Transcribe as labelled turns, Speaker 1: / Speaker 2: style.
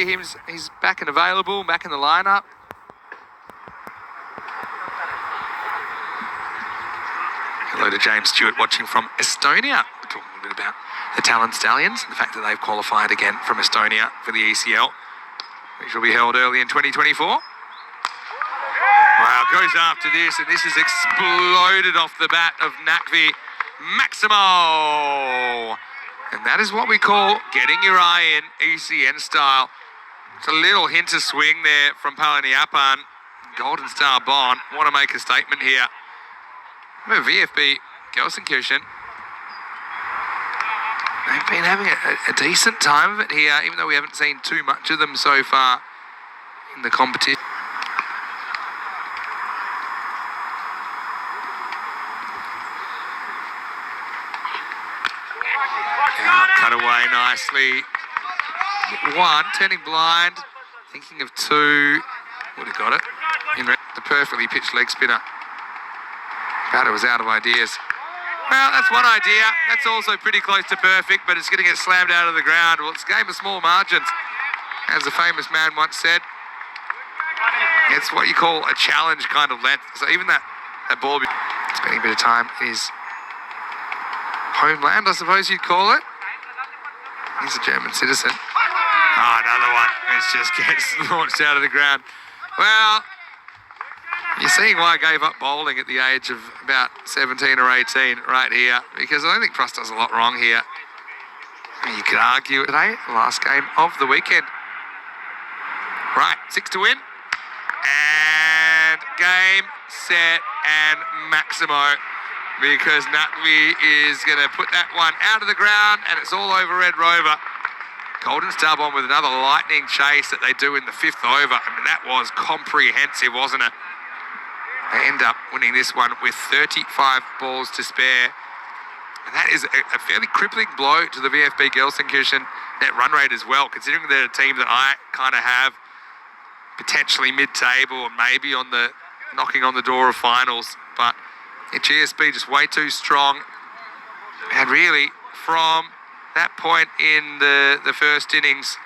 Speaker 1: he's back and available, back in the lineup. Hello to James Stewart watching from Estonia. We're talking a bit about the Talon Stallions and the fact that they've qualified again from Estonia for the ECL, which will be held early in 2024. Wow, goes after this, and this has exploded off the bat of Nakvi Maximo. And that is what we call getting your eye in ECN style. It's a little hint of swing there from Palaniapan. Golden Star Bond want to make a statement here. Remember VFB Gelsenkirchen. They've been having a decent time of it here, even though we haven't seen too much of them so far in the competition. Cut away nicely. One, turning blind, thinking of two. Would have got it. In the perfectly pitched leg spinner. Batter was out of ideas. Well, that's one idea. That's also pretty close to perfect, but it's going to get slammed out of the ground. Well, it's a game of small margins, as a famous man once said. It's what you call a challenge kind of length. So even that ball spending a bit of time in his homeland, I suppose you'd call it. He's a German citizen. Oh, another one. It just gets launched out of the ground. Well, you're seeing why I gave up bowling at the age of about 17 or 18 right here, because I don't think Frost does a lot wrong here. You could argue today, last game of the weekend. Right, 6 to win. And game, set, and Maximo, because Nakvi is going to put that one out of the ground, and it's all over Red Rover. Golden Star Bomb with another lightning chase that they do in the 5th over. I mean, that was comprehensive, wasn't it? They end up winning this one with 35 balls to spare. And that is a fairly crippling blow to the VFB Gelsenkirchen net run rate as well, considering they're a team that I kind of have potentially mid-table or maybe on the knocking on the door of finals. But GSB just way too strong. And really, from that point in the first innings,